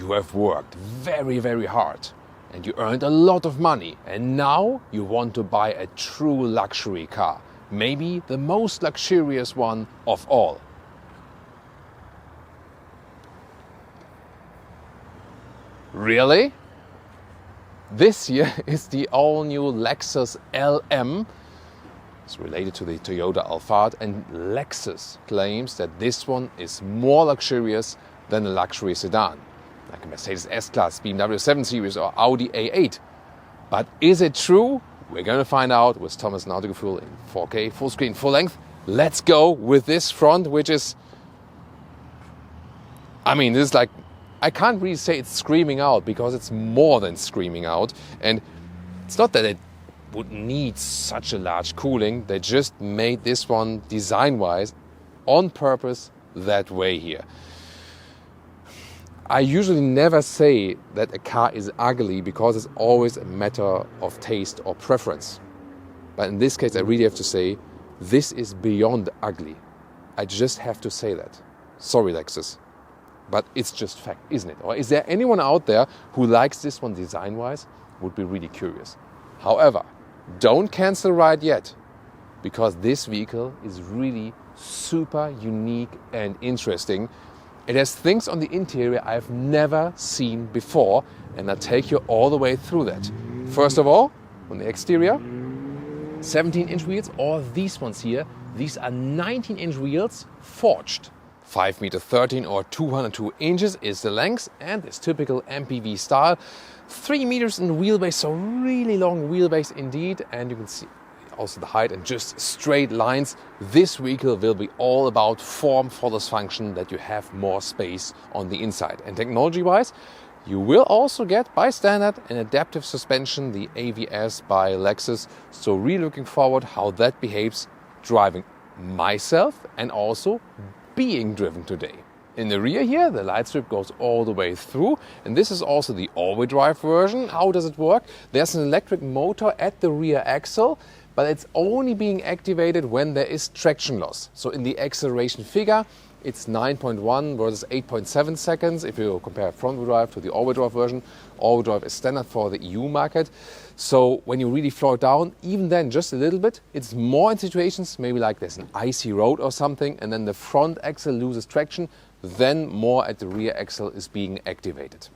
You have worked very, very hard and you earned a lot of money, and now you want to buy a true luxury car, maybe the most luxurious one of all. Really? This here is the all-new Lexus LM. It's related to the Toyota Alphard, and Lexus claims that this one is more luxurious than a luxury sedan, like a Mercedes S-Class, BMW 7 Series or Audi A8. But is it true? We're going to find out with Thomas and Autogefühl in 4K, full screen, full length. Let's go with this front, which is, this is like, I can't really say it's screaming out, because it's more than screaming out. And it's not that it would need such a large cooling. They just made this one design-wise on purpose that way here. I usually never say that a car is ugly, because it's always a matter of taste or preference. But in this case, I really have to say, this is beyond ugly. I just have to say that. Sorry, Lexus. But it's just fact, isn't it? Or is there anyone out there who likes this one design-wise? Would be really curious. However, don't cancel right yet, because this vehicle is really super unique and interesting. It has things on the interior I've never seen before, and I'll take you all the way through that. First of all, on the exterior, 17-inch wheels, or these ones here. These are 19-inch wheels forged. 5.13 meters or 202 inches is the length, and this typical MPV style. 3 meters in wheelbase, so really long wheelbase indeed, and you can see also the height and just straight lines. This vehicle will be all about form follows function, that you have more space on the inside. And technology-wise, you will also get by standard an adaptive suspension, the AVS by Lexus. So really looking forward how that behaves driving myself and also being driven today. In the rear here, the light strip goes all the way through, and this is also the all-wheel drive version. How does it work? There's an electric motor at the rear axle, but it's only being activated when there is traction loss. So in the acceleration figure, it's 9.1 versus 8.7 seconds. If you compare front-wheel drive to the all-wheel drive version, all-wheel drive is standard for the EU market. So when you really slow it down, even then just a little bit, it's more in situations maybe like there's an icy road or something, and then the front axle loses traction, then more at the rear axle is being activated.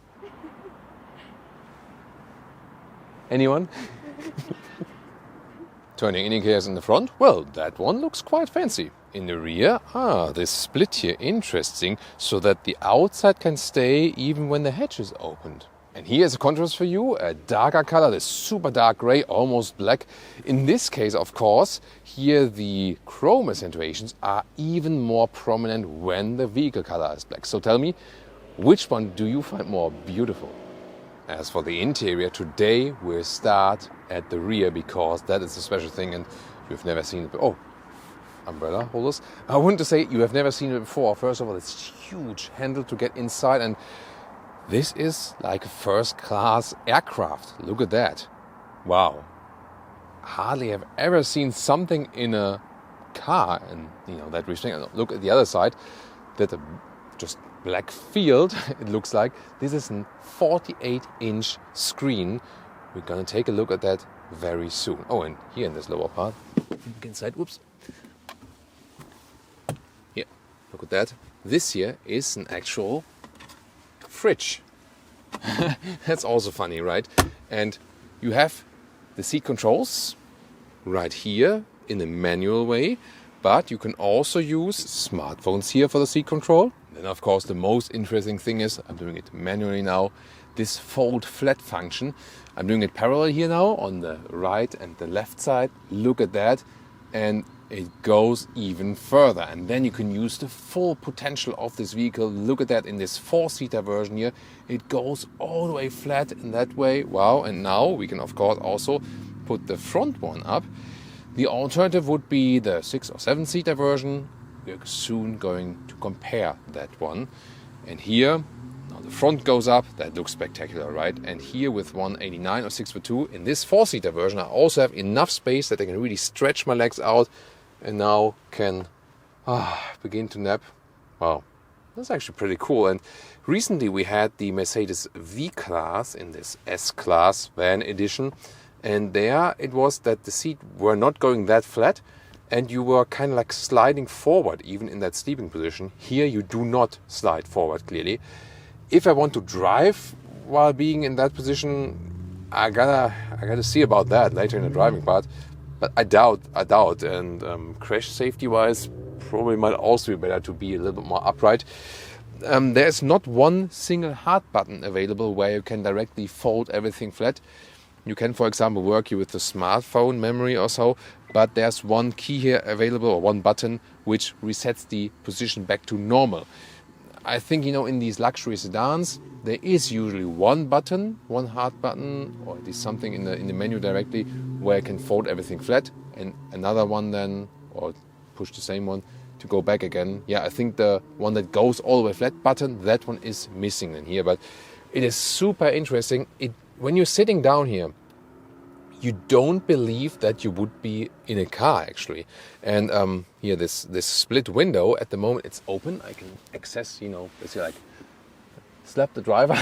Anyone? Turning indicators in the front, well, that one looks quite fancy. In the rear, this split here, interesting, so that the outside can stay even when the hatch is opened. And here's a contrast for you, a darker color, this super dark gray, almost black. In this case, of course, here the chrome accentuations are even more prominent when the vehicle color is black. So tell me, which one do you find more beautiful? As for the interior, today we'll start at the rear, because that is a special thing and you've never seen it. Oh, umbrella holders. I want to say you have never seen it before. First of all, it's huge handle to get inside, and this is like a first-class aircraft. Look at that. Wow. Hardly have ever seen something in a car, and that respect. Look at the other side. That just black field, it looks like. This is a 48-inch screen. We're going to take a look at that very soon. Oh, and here in this lower part, look inside, whoops. Here, look at that. This here is an actual fridge. That's also funny, right? And you have the seat controls right here in a manual way, but you can also use smartphones here for the seat control. Then of course the most interesting thing is, I'm doing it manually now, this fold flat function. I'm doing it parallel here now on the right and the left side. Look at that, and it goes even further, and then you can use the full potential of this vehicle. Look at that in this 4-seater version here. It goes all the way flat in that way. Wow. And now we can of course also put the front one up. The alternative would be the 6 or 7-seater version. We're soon going to compare that one. And here, now the front goes up. That looks spectacular, right? And here with 189 or 6'2", in this 4-seater version, I also have enough space that I can really stretch my legs out and now can begin to nap. Wow, That's actually pretty cool. And recently we had the Mercedes V-Class in this S-Class van edition. And there it was that the seat were not going that flat and you were kind of like sliding forward even in that sleeping position. Here you do not slide forward clearly. If I want to drive while being in that position, I gotta see about that later in the driving part. But I doubt. And crash safety wise, probably might also be better to be a little bit more upright. There's not one single hard button available where you can directly fold everything flat. You can, for example, work here with the smartphone memory or so, but there's one key here available, or one button, which resets the position back to normal. I think, in these luxury sedans, there is usually one button, one hard button, or at least something in the menu directly, where you can fold everything flat, and another one then, or push the same one, to go back again. Yeah, I think the one that goes all the way flat button, that one is missing in here, but it is super interesting. When you're sitting down here, you don't believe that you would be in a car actually. And here, this split window at the moment it's open. I can access, basically like slap the driver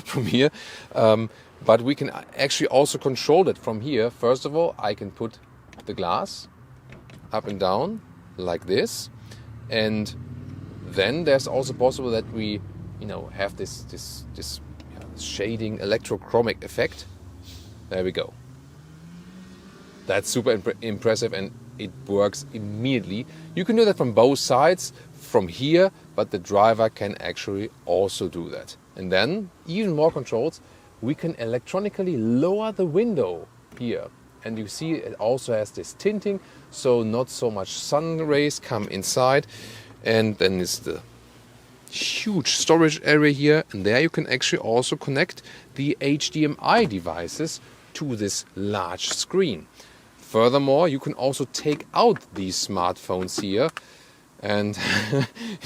from here. But we can actually also control it from here. First of all, I can put the glass up and down like this, and then there's also possible that we, have this shading electrochromic effect. There we go. That's super impressive, and it works immediately. You can do that from both sides, from here, but the driver can actually also do that. And then, even more controls, we can electronically lower the window here. And you see it also has this tinting, so not so much sun rays come inside. And then is the huge storage area here, and there you can actually also connect the HDMI devices to this large screen. Furthermore, you can also take out these smartphones here and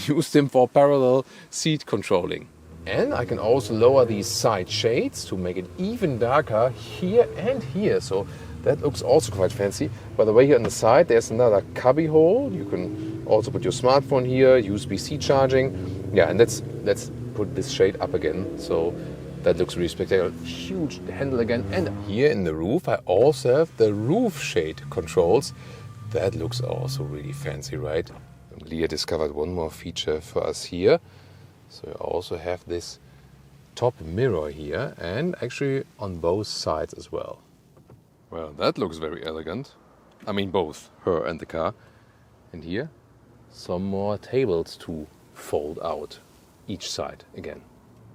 use them for parallel seat controlling. And I can also lower these side shades to make it even darker here and here, so that looks also quite fancy. By the way, here on the side there's another cubby hole. You can also put your smartphone here, USB-C charging. Yeah, and let's put this shade up again, so that looks really spectacular. Huge handle again. And here in the roof I also have the roof shade controls. That looks also really fancy, right? And Leah discovered one more feature for us here. So you also have this top mirror here, and actually on both sides as well. Well, that looks very elegant. I mean both her and the car. And here some more tables to fold out each side again.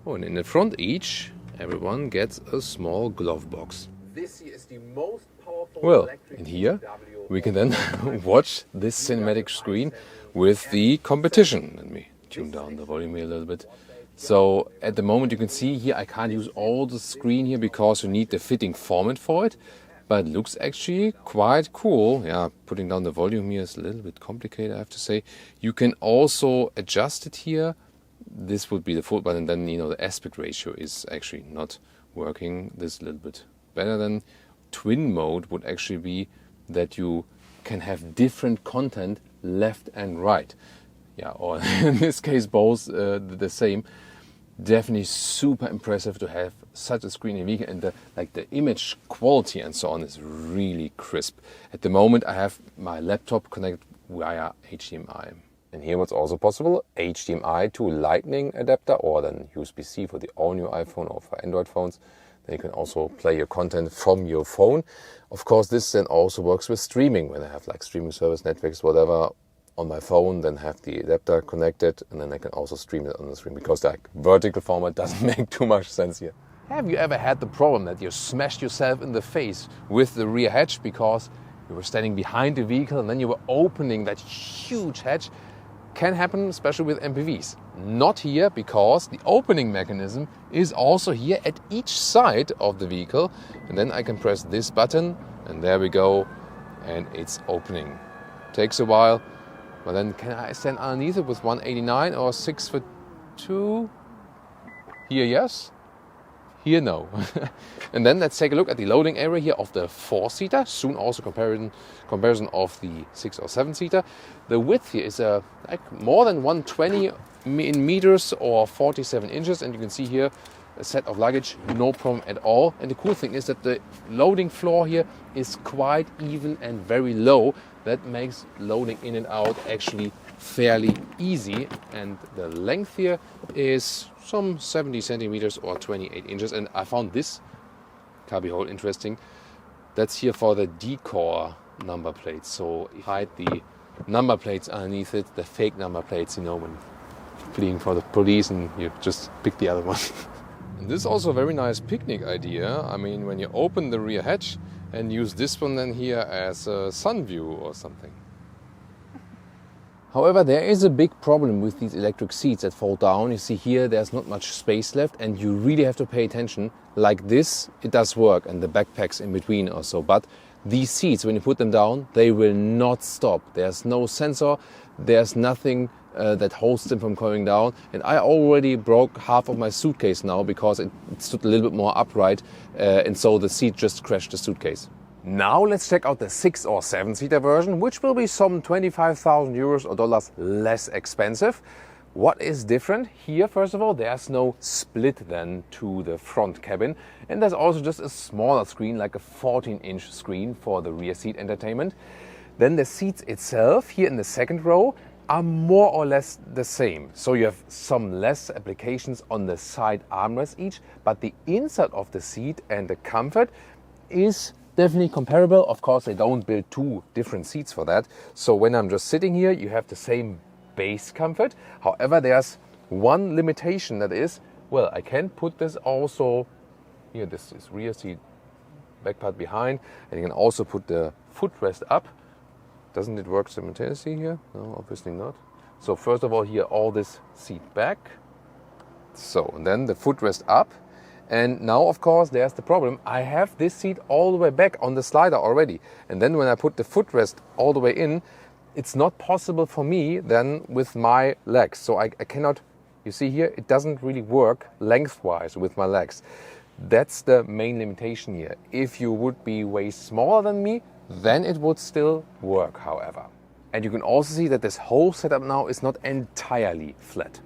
Oh, and in the front each, everyone gets a small glove box. This is the most powerful. Well, in here we can then watch this cinematic screen with the competition. Let me tune down the volume here a little bit. So at the moment you can see here I can't use all the screen here because you need the fitting format for it. But it looks actually quite cool. Yeah, putting down the volume here is a little bit complicated, I have to say. You can also adjust it here. This would be the full button, then the aspect ratio is actually not working. This is a little bit better than twin mode would actually be that you can have different content left and right. Yeah, or in this case both the same. Definitely super impressive to have such a screen in a vehicle, and the image quality and so on is really crisp. At the moment I have my laptop connected via HDMI. And here what's also possible, HDMI to Lightning adapter, or then USB-C for the all-new iPhone or for Android phones. Then you can also play your content from your phone. Of course, this then also works with streaming. When I have like streaming service, Netflix, whatever, on my phone, then have the adapter connected, and then I can also stream it on the screen, because the vertical format doesn't make too much sense here. Have you ever had the problem that you smashed yourself in the face with the rear hatch because you were standing behind the vehicle and then you were opening that huge hatch? Can happen especially with MPVs. Not here, because the opening mechanism is also here at each side of the vehicle, and then I can press this button and there we go, and it's opening. Takes a while, but then can I stand underneath it with 189 or 6'2"? Here yes, here no. And then let's take a look at the loading area here of the 4-seater, soon also comparison of the 6 or 7-seater. The width here is like more than 120 in meters or 47 inches, and you can see here a set of luggage, no problem at all. And the cool thing is that the loading floor here is quite even and very low. That makes loading in and out actually fairly easy. And the length here is some 70 centimeters or 28 inches. And I found this cubbyhole interesting. That's here for the decor number plates. So you hide the number plates underneath it, the fake number plates, you know, when fleeing for the police and you just pick the other one. And this is also a very nice picnic idea. I mean, when you open the rear hatch and use this one then here as a sun view or something. However, there is a big problem with these electric seats that fold down. You see here, there's not much space left and you really have to pay attention. Like this, it does work, and the backpacks in between or so. But these seats, when you put them down, they will not stop. There's no sensor, there's nothing that holds them from going down. And I already broke half of my suitcase now because it stood a little bit more upright, and so the seat just crashed the suitcase. Now let's check out the 6 or 7-seater version, which will be some 25,000 euros or dollars less expensive. What is different? Here, first of all, there's no split then to the front cabin, and there's also just a smaller screen, like a 14-inch screen for the rear seat entertainment. Then the seats itself, here in the second row, are more or less the same. So you have some less applications on the side armrests each, but the inside of the seat and the comfort is definitely comparable. Of course, they don't build two different seats for that. So when I'm just sitting here, you have the same base comfort. However, there's one limitation, that is, well, I can put this also here, this is rear seat, back part behind, and you can also put the footrest up. Doesn't it work simultaneously here? No, obviously not. So first of all, here, all this seat back. So, and then the footrest up. And now, of course, there's the problem. I have this seat all the way back on the slider already. And then when I put the footrest all the way in, it's not possible for me then with my legs. So I cannot, you see here, it doesn't really work lengthwise with my legs. That's the main limitation here. If you would be way smaller than me, then it would still work, however. And you can also see that this whole setup now is not entirely flat.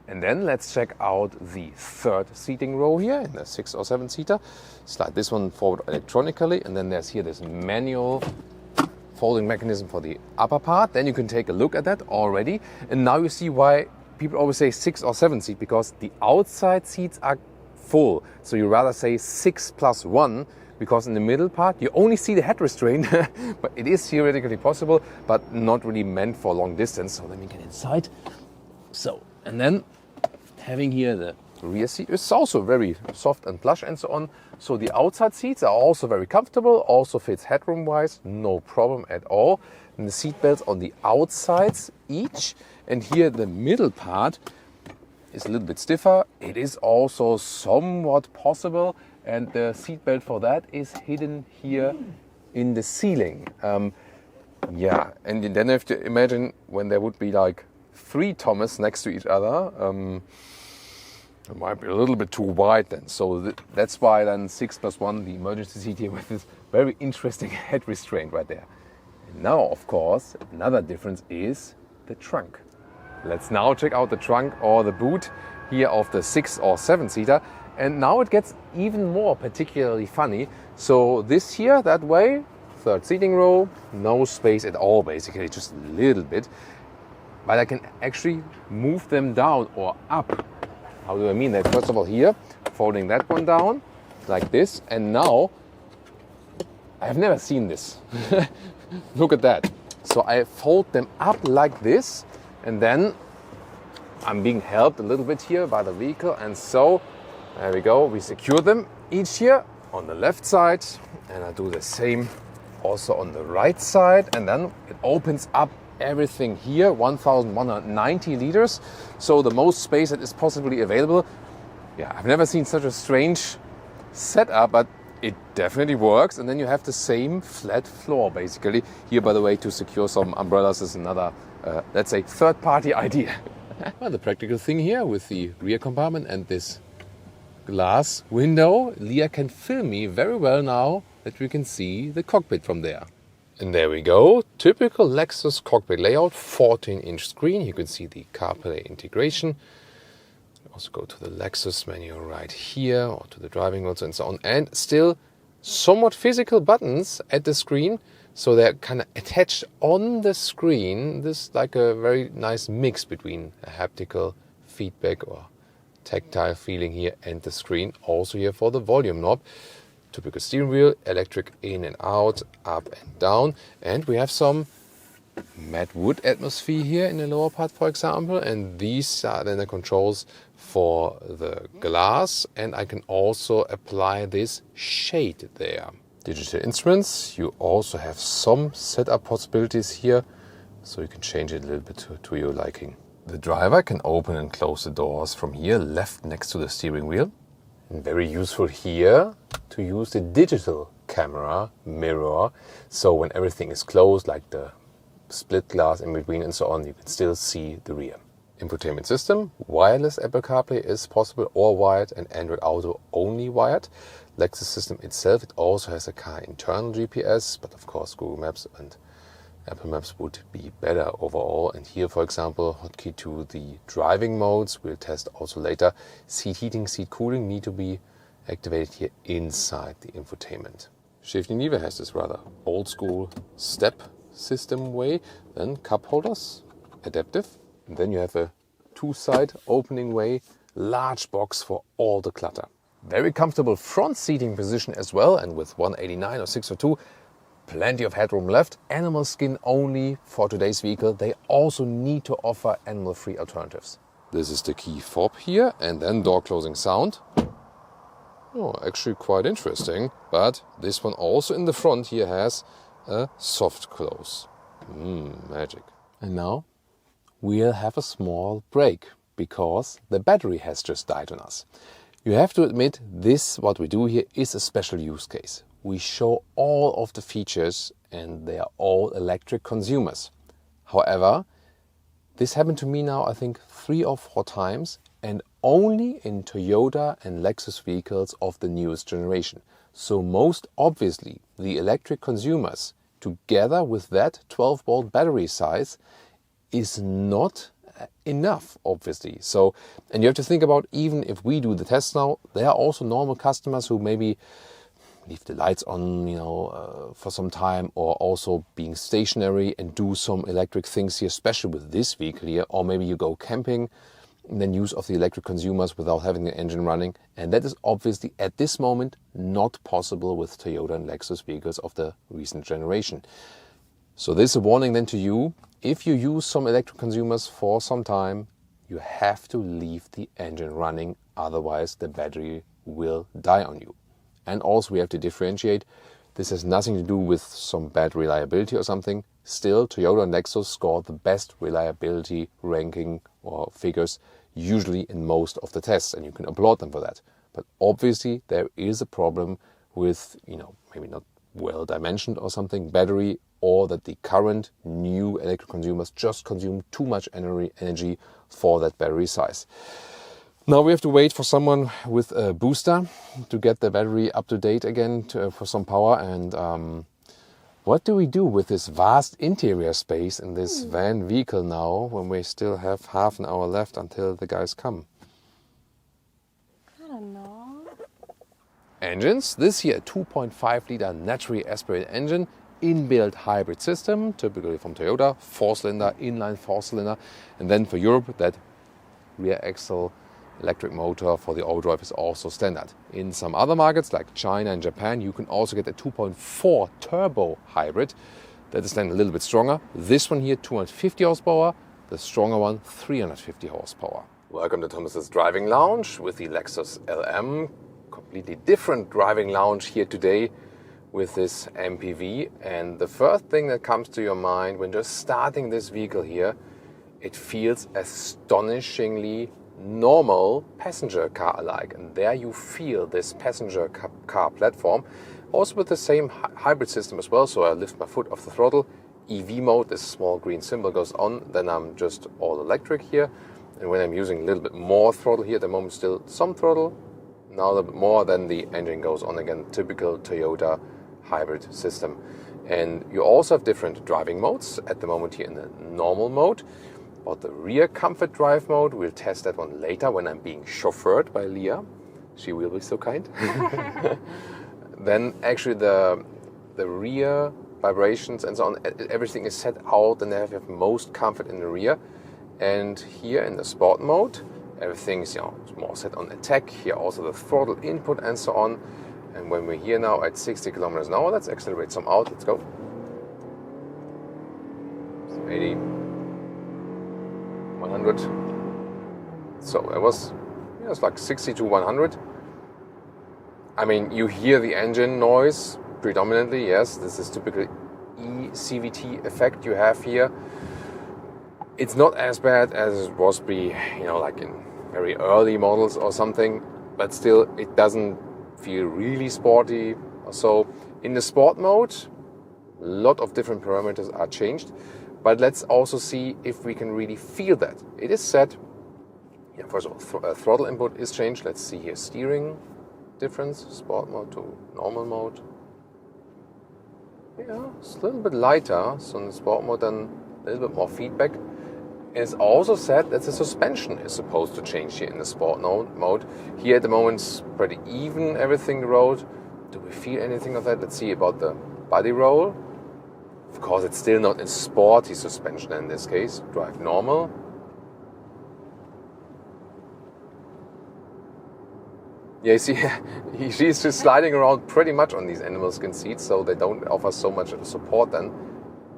And then let's check out the third seating row here in the 6 or 7-seater. Slide this one forward electronically, and then there's here this manual folding mechanism for the upper part. Then you can take a look at that already. And now you see why people always say 6 or 7 seat, because the outside seats are full. So you rather say 6 plus 1, because in the middle part you only see the head restraint, but it is theoretically possible, but not really meant for long distance. So let me get inside. So, and then having here the rear seat is also very soft and plush and so on. So the outside seats are also very comfortable, also fits headroom wise, no problem at all. And the seat belts on the outsides each, and here the middle part is a little bit stiffer. It is also somewhat possible, and the seat belt for that is hidden here in the ceiling. Yeah, and then you have to imagine when there would be like 3 Thomas next to each other, it might be a little bit too wide then. So that's why then 6 plus 1, the emergency seat here with this very interesting head restraint right there. And now, of course, another difference is the trunk. Let's now check out the trunk or the boot here of the 6 or 7-seater. And now it gets even more particularly funny. So this here, that way, third seating row, no space at all basically, just a little bit. But I can actually move them down or up. How do I mean that? First of all here, folding that one down like this. And now, I have never seen this. Look at that. So I fold them up like this, and then I'm being helped a little bit here by the vehicle. And so, there we go. We secure them each here on the left side. And I do the same also on the right side. And then it opens up everything here, 1,190 liters. So the most space that is possibly available. Yeah, I've never seen such a strange setup, but it definitely works. And then you have the same flat floor basically. Here, by the way, to secure some umbrellas is another, let's say, third-party idea. Well, the practical thing here with the rear compartment and this glass window, Leah can film me very well now that we can see the cockpit from there. And there we go, typical Lexus cockpit layout, 14-inch screen. You can see the CarPlay integration. Also go to the Lexus menu right here, or to the driving modes and so on. And still somewhat physical buttons at the screen, so they're kind of attached on the screen. This is like a very nice mix between a haptical feedback or tactile feeling here and the screen. Also here for the volume knob. Typical steering wheel, electric in and out, up and down. And we have some matte wood atmosphere here in the lower part, for example. And these are then the controls for the glass. And I can also apply this shade there. Digital instruments. You also have some setup possibilities here, so you can change it a little bit to your liking. The driver can open and close the doors from here, left next to the steering wheel. And very useful here to use the digital camera mirror, so when everything is closed, like the split glass in between and so on, you can still see the rear. Infotainment system, wireless Apple CarPlay is possible, or wired, and Android Auto only wired. Lexus system itself, it also has a car internal GPS, but of course Google Maps and Apple Maps would be better overall. And here, for example, hotkey to the driving modes, we'll test also later. Seat heating, seat cooling need to be activated here inside the infotainment. Shifting lever has this rather old school step system way. Then cup holders, adaptive. And then you have a two-side opening way, large box for all the clutter. Very comfortable front seating position as well, and with 189 or 602, plenty of headroom left. Animal skin only for today's vehicle. They also need to offer animal-free alternatives. This is the key fob here, and then door closing sound. Oh, actually quite interesting. But this one also in the front here has a soft close. Magic. And now we'll have a small break because the battery has just died on us. You have to admit, this, what we do here, is a special use case. We show all of the features and they are all electric consumers. However, this happened to me now, I think 3 or 4 times, and only in Toyota and Lexus vehicles of the newest generation. So most obviously, the electric consumers, together with that 12-volt battery size, is not enough, obviously. So, and you have to think about, even if we do the test now, there are also normal customers who maybe leave the lights on, for some time, or also being stationary and do some electric things here, especially with this vehicle here, or maybe you go camping and then use of the electric consumers without having the engine running. And that is obviously at this moment not possible with Toyota and Lexus vehicles of the recent generation. So this is a warning then to you. If you use some electric consumers for some time, you have to leave the engine running, otherwise the battery will die on you. And also we have to differentiate. This has nothing to do with some bad reliability or something. Still, Toyota and Lexus score the best reliability ranking or figures usually in most of the tests, and you can applaud them for that. But obviously there is a problem with, maybe not well dimensioned or something, battery, or that the current new electric consumers just consume too much energy for that battery size. Now we have to wait for someone with a booster to get the battery up to date again for some power. And what do we do with this vast interior space in this van vehicle now, when we still have half an hour left until the guys come? I don't know. Engines. This here, a 2.5 liter naturally aspirated engine, inbuilt hybrid system, typically from Toyota, 4-cylinder, inline 4-cylinder. And then for Europe, that rear axle electric motor for the all-drive is also standard. In some other markets like China and Japan, you can also get a 2.4 turbo hybrid that is then a little bit stronger. This one here, 250 horsepower, the stronger one, 350 horsepower. Welcome to Thomas's Driving Lounge with the Lexus LM. Completely different driving lounge here today with this MPV. And the first thing that comes to your mind when just starting this vehicle here, it feels astonishingly normal passenger car alike, and there you feel this passenger car platform, also with the same hybrid system as well. So I lift my foot off the throttle, EV mode, this small green symbol goes on, then I'm just all electric here. And when I'm using a little bit more throttle here, at the moment still some throttle, now a little bit more, then the engine goes on again, typical Toyota hybrid system. And you also have different driving modes at the moment here in the normal mode. About the rear comfort drive mode, we'll test that one later when I'm being chauffeured by Leah. She will be so kind. Then actually the rear vibrations and so on, everything is set out and they have most comfort in the rear. And here in the sport mode, everything is more set on attack. Here also the throttle input and so on. And when we're here now at 60 kilometers an hour, let's accelerate some out. Let's go. 80, 100. So it was like 60 to 100. I mean, you hear the engine noise predominantly. Yes, this is typical eCVT effect you have here. It's not as bad as it was like in very early models or something, but still it doesn't feel really sporty. So in the sport mode, a lot of different parameters are changed, but let's also see if we can really feel that. It is set. First of all, throttle input is changed. Let's see here, steering difference, sport mode to normal mode. Yeah, it's a little bit lighter, so in the sport mode then a little bit more feedback. And it's also said that the suspension is supposed to change here in the sport mode. Here at the moment it's pretty even, everything the road. Do we feel anything of that? Let's see about the body roll. Of course it's still not in sporty suspension in this case. Drive normal. Yeah, you see, she's just sliding around pretty much on these animal skin seats, so they don't offer so much support then.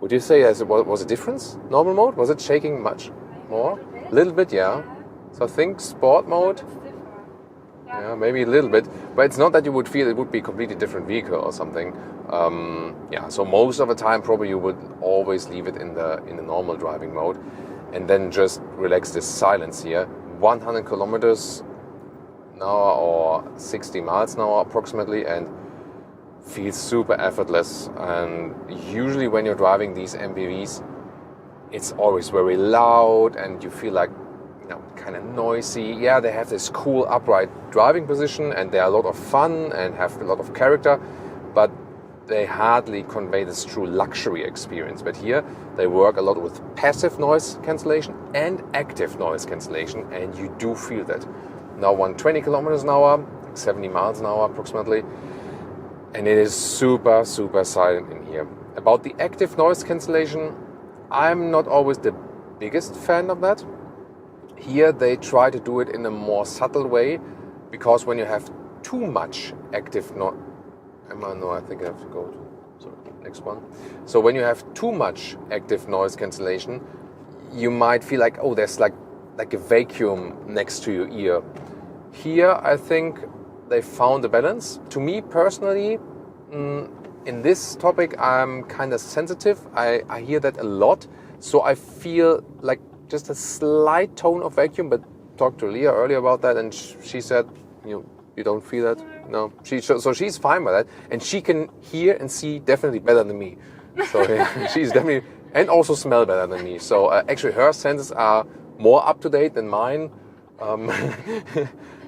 Would you say was a difference? Normal mode? Was it shaking much more? A little bit, yeah. So I think sport mode, yeah, maybe a little bit. But it's not that you would feel it would be a completely different vehicle or something. So most of the time probably you would always leave it in the normal driving mode and then just relax this silence here. 100 kilometers an hour or 60 miles an hour approximately, and feels super effortless. And usually when you're driving these MPVs, it's always very loud and you feel like kind of noisy. Yeah, they have this cool upright driving position and they are a lot of fun and have a lot of character, but they hardly convey this true luxury experience. But here they work a lot with passive noise cancellation and active noise cancellation, and you do feel that. Now 120 kilometers an hour, 70 miles an hour approximately, and it is super, super silent in here. About the active noise cancellation, I'm not always the biggest fan of that. Here they try to do it in a more subtle way, because when you have too much active noise, I think I have to go to next one. So when you have too much active noise cancellation, you might feel like, oh, there's like a vacuum next to your ear. Here I think they found a balance. To me personally, in this topic I'm kind of sensitive. I hear that a lot, so I feel like just a slight tone of vacuum. But talked to Leah earlier about that, and she said, you don't feel that. No, so she's fine with that, and she can hear and see definitely better than me. So yeah, she's definitely, and also smell better than me. So actually her senses are more up to date than mine.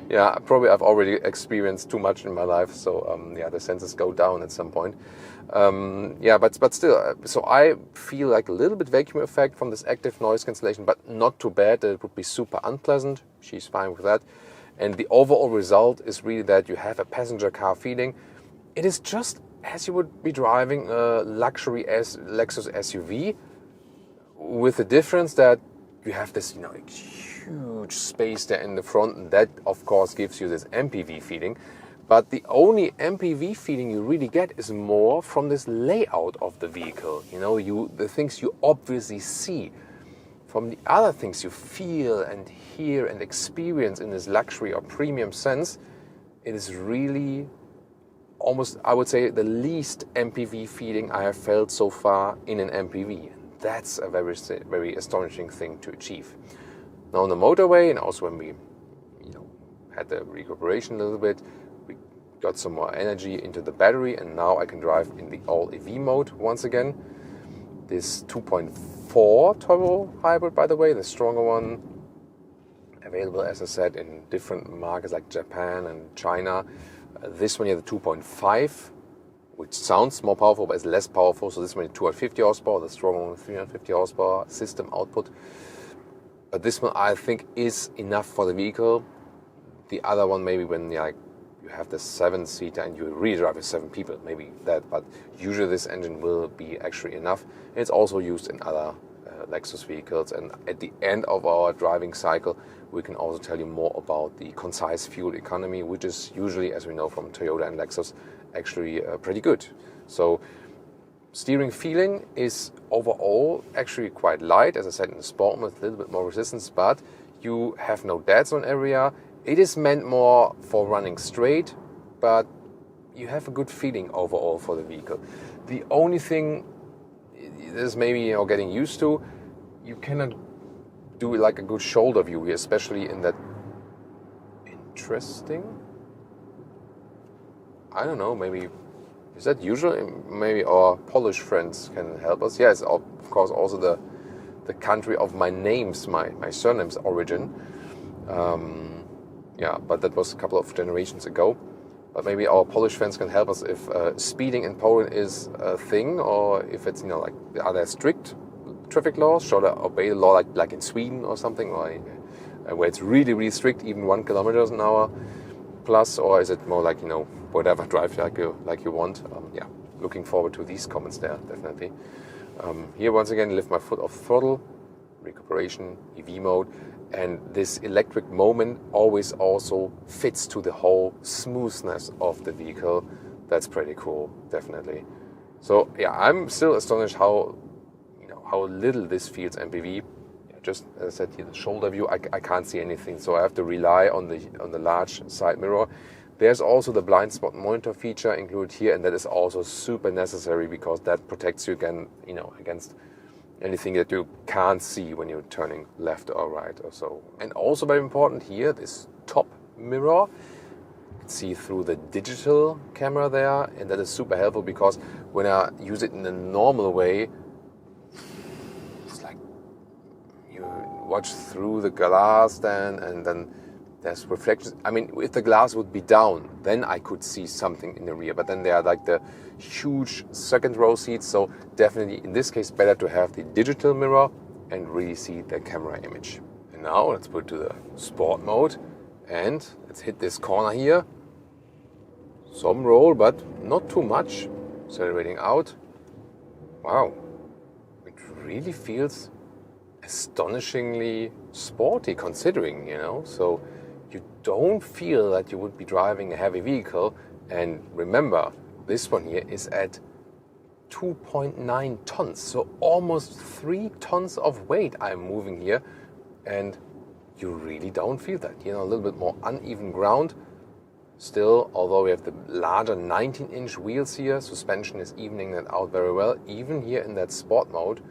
Yeah, probably I've already experienced too much in my life, so the senses go down at some point. But still, so I feel like a little bit vacuum effect from this active noise cancellation, but not too bad that it would be super unpleasant. She's fine with that. And the overall result is really that you have a passenger car feeling. It is just as you would be driving a luxury Lexus SUV, with the difference that you have this, huge space there in the front, and that of course gives you this MPV feeling. But the only MPV feeling you really get is more from this layout of the vehicle. The things you obviously see. From the other things you feel and hear and experience in this luxury or premium sense, it is really almost, I would say, the least MPV feeling I have felt so far in an MPV. And that's a very, very astonishing thing to achieve. Now on the motorway, and also when we had the recuperation a little bit, we got some more energy into the battery, and now I can drive in the all-EV mode once again. This 2.4 turbo hybrid, by the way, the stronger one, available, as I said, in different markets like Japan and China. This one here, the 2.5, which sounds more powerful, but it's less powerful. So this one 250 horsepower, the strong one 350 horsepower system output. But this one I think is enough for the vehicle. The other one maybe when you have the 7-seater and you really drive with 7 people, maybe that. But usually this engine will be actually enough. And it's also used in other Lexus vehicles. And at the end of our driving cycle, we can also tell you more about the concise fuel economy, which is usually, as we know from Toyota and Lexus, actually pretty good. So steering feeling is overall actually quite light. As I said, in the sport mode, a little bit more resistance, but you have no dead zone area. It is meant more for running straight, but you have a good feeling overall for the vehicle. The only thing is maybe getting used to, you cannot do like a good shoulder view here, especially in that interesting. I don't know, maybe is that usual? Maybe our Polish friends can help us. Yes, of course, also the country of my names, my surname's origin. Yeah, but that was a couple of generations ago. But maybe our Polish friends can help us if speeding in Poland is a thing, or if it's are there strict traffic laws? Should I obey the law like in Sweden or something, or where it's really really strict, even 1 kilometers an hour plus, or is it more like whatever, drive like you want? Yeah, looking forward to these comments there definitely. Here once again, lift my foot off throttle, recuperation, EV mode. And this electric moment always also fits to the whole smoothness of the vehicle. That's pretty cool, definitely. So yeah, I'm still astonished how little this feels MPV. Yeah, just as I said here, the shoulder view, I can't see anything, so I have to rely on the large side mirror. There's also the blind spot monitor feature included here, and that is also super necessary because that protects you against anything that you can't see when you're turning left or right or so. And also very important here, this top mirror, you can see through the digital camera there, and that is super helpful because when I use it in a normal way, it's like you watch through the glass then, and then there's reflections. I mean, if the glass would be down, then I could see something in the rear, but then there are like the huge second row seats, so definitely in this case better to have the digital mirror and really see the camera image. And now let's put to the sport mode and let's hit this corner here. Some roll, but not too much. Accelerating out. Wow, it really feels astonishingly sporty considering, so you don't feel that you would be driving a heavy vehicle. And remember, this one here is at 2.9 tons, so almost 3 tons of weight I'm moving here, and you really don't feel that. A little bit more uneven ground. Still, although we have the larger 19-inch wheels here, suspension is evening that out very well, even here in that sport mode.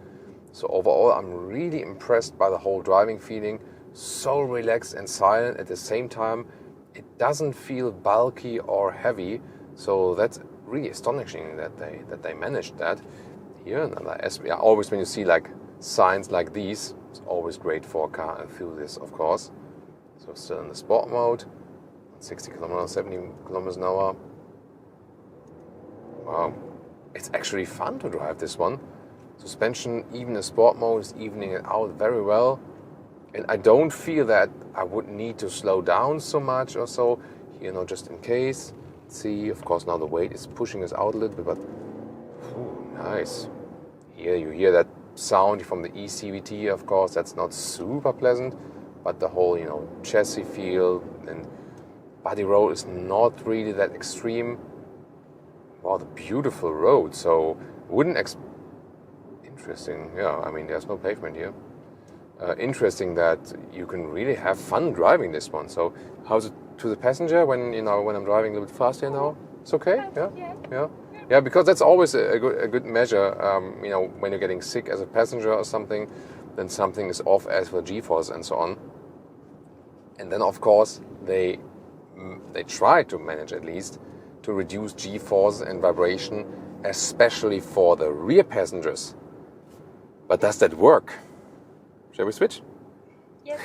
So overall, I'm really impressed by the whole driving feeling. So relaxed and silent at the same time. It doesn't feel bulky or heavy, so that's really astonishing that they managed that. Here another aspect. Yeah, always when you see like signs like these, it's always great for car enthusiasts, of course. So still in the sport mode, 60 kilometers, 70 kilometers an hour. Wow, it's actually fun to drive this one. Suspension, even in sport mode, is evening it out very well. And I don't feel that I would need to slow down so much or so, just in case. See, of course, now the weight is pushing us out a little bit, but nice. Here you hear that sound from the eCVT, of course, that's not super pleasant, but the whole, chassis feel and body roll is not really that extreme. Wow, the beautiful road. So interesting. Yeah, I mean, there's no pavement here. Interesting that you can really have fun driving this one. So how's it to the passenger when when I'm driving a little bit faster now? It's okay. Yeah. Because that's always a good measure. When you're getting sick as a passenger or something, then something is off as for G-force and so on. And then of course they try to manage at least to reduce G-force and vibration, especially for the rear passengers. But does that work? Shall we switch? Yes.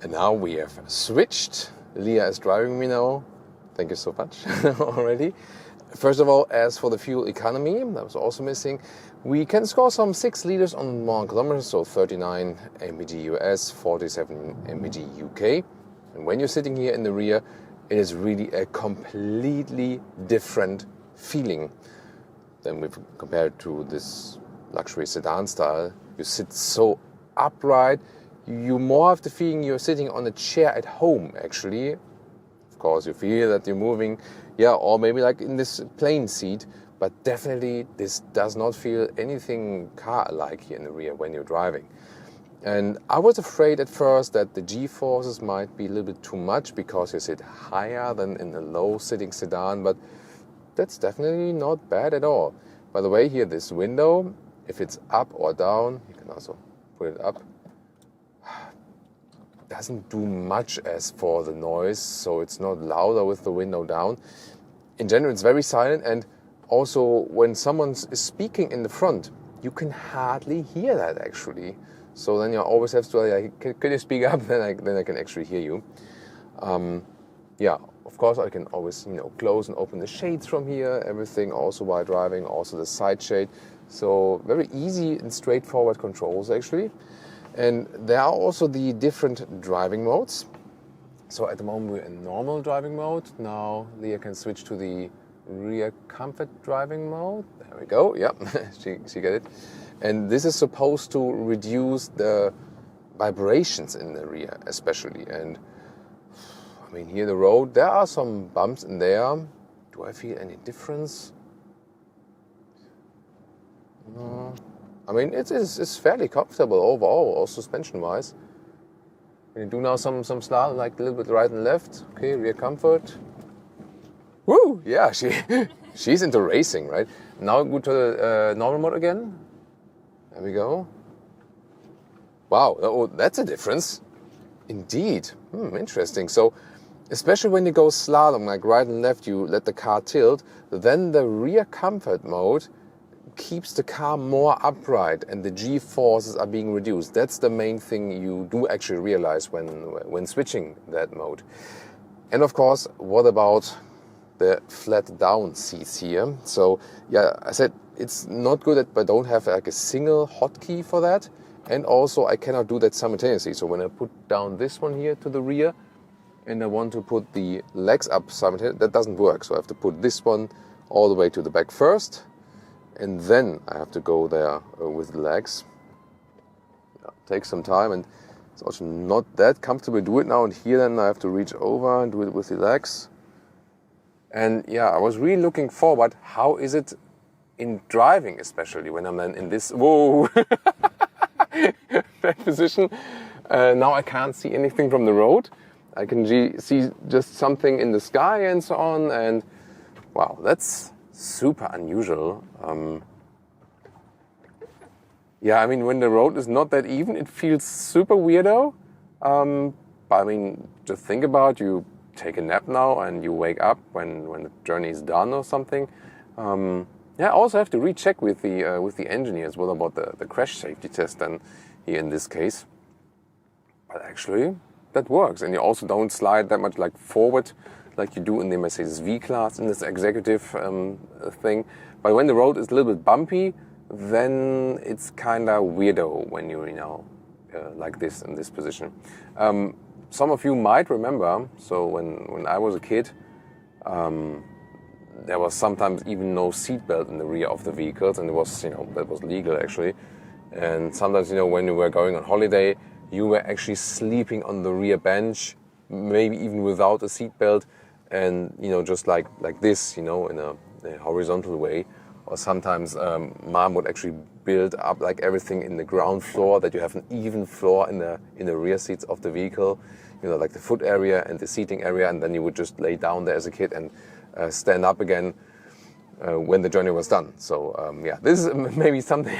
And now we have switched. Leah is driving me now. Thank you so much already. First of all, as for the fuel economy, that was also missing, we can score some 6 liters on 1 kilometer, so 39 mpg US, 47 mpg UK. And when you're sitting here in the rear, it is really a completely different feeling than we've compared to this luxury sedan style. You sit so upright, you more have the feeling you're sitting on a chair at home, actually. Of course, you feel that you're moving, or maybe like in this plane seat, but definitely this does not feel anything car-like here in the rear when you're driving. And I was afraid at first that the G-forces might be a little bit too much because you sit higher than in a low-sitting sedan, but that's definitely not bad at all. By the way, here this window, if it's up or down, you can also put it up, doesn't do much as for the noise, so it's not louder with the window down. In general, it's very silent, and also when someone is speaking in the front, you can hardly hear that actually. So then you always have to, can you speak up? Then I can actually hear you. Of course I can always close and open the shades from here, everything also while driving, also the side shade. So very easy and straightforward controls actually. And there are also the different driving modes. So at the moment we're in normal driving mode. Now Leah can switch to the rear comfort driving mode. There we go, yeah, she got it. And this is supposed to reduce the vibrations in the rear especially. And I mean, here the road, there are some bumps in there. Do I feel any difference? No. I mean, it's fairly comfortable overall, also suspension-wise. Can you do now some slalom, like a little bit right and left? Okay, rear comfort. Woo! Yeah, she's into racing, right? Now go to the normal mode again. There we go. Wow, oh, that's a difference. Indeed. Interesting. So, especially when you go slalom, like right and left, you let the car tilt, then the rear comfort mode keeps the car more upright and the G-forces are being reduced. That's the main thing you do actually realize when switching that mode. And of course, what about the flat down seats here? So yeah, I said it's not good that I don't have like a single hotkey for that, and also I cannot do that simultaneously. So when I put down this one here to the rear and I want to put the legs up simultaneously, that doesn't work. So I have to put this one all the way to the back first, and then I have to go there with the legs. Takes some time, and it's also not that comfortable to do it now and here. Then I have to reach over and do it with the legs. And yeah, I was really looking forward, how is it in driving, especially when I'm then in this, whoa, back position. Now I can't see anything from the road. I can see just something in the sky and so on. And wow, that's super unusual. Yeah, I mean, when the road is not that even, it feels super weirdo. But I mean, just think about, you take a nap now and you wake up when the journey is done or something. I also have to recheck with the engineers what about the crash safety test then here in this case. But actually, that works. And you also don't slide that much like forward like you do in the Mercedes V-Class in this executive thing. But when the road is a little bit bumpy, then it's kind of weirdo when you're, like this in this position. Some of you might remember, so when I was a kid, there was sometimes even no seatbelt in the rear of the vehicles, and it was, that was legal actually. And sometimes, when you were going on holiday, you were actually sleeping on the rear bench, maybe even without a seatbelt, and just like this, in a horizontal way. Or sometimes mom would actually build up like everything in the ground floor, that you have an even floor in the rear seats of the vehicle, like the foot area and the seating area, and then you would just lay down there as a kid and stand up again when the journey was done. So this is maybe something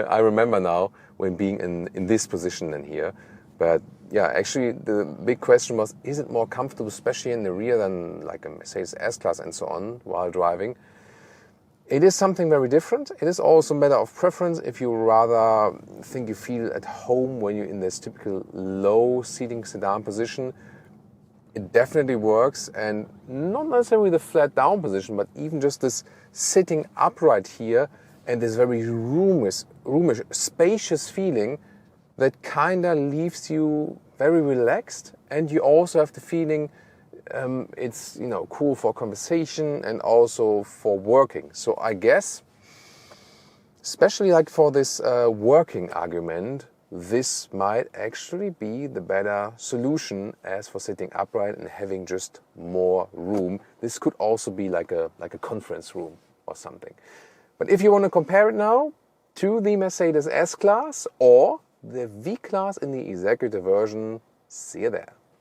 I remember now when being in this position and here. But yeah, actually the big question was, is it more comfortable, especially in the rear, than like a Mercedes S-Class and so on while driving? It is something very different. It is also a matter of preference. If you rather think you feel at home when you're in this typical low seating sedan position, it definitely works, and not necessarily the flat down position, but even just this sitting upright here and this very roomish, spacious feeling that kind of leaves you very relaxed, and you also have the feeling it's cool for conversation and also for working. So I guess, especially like for this working argument, this might actually be the better solution as for sitting upright and having just more room. This could also be like a conference room or something. But if you want to compare it now to the Mercedes S-Class or the V-Class in the executive version, see you there.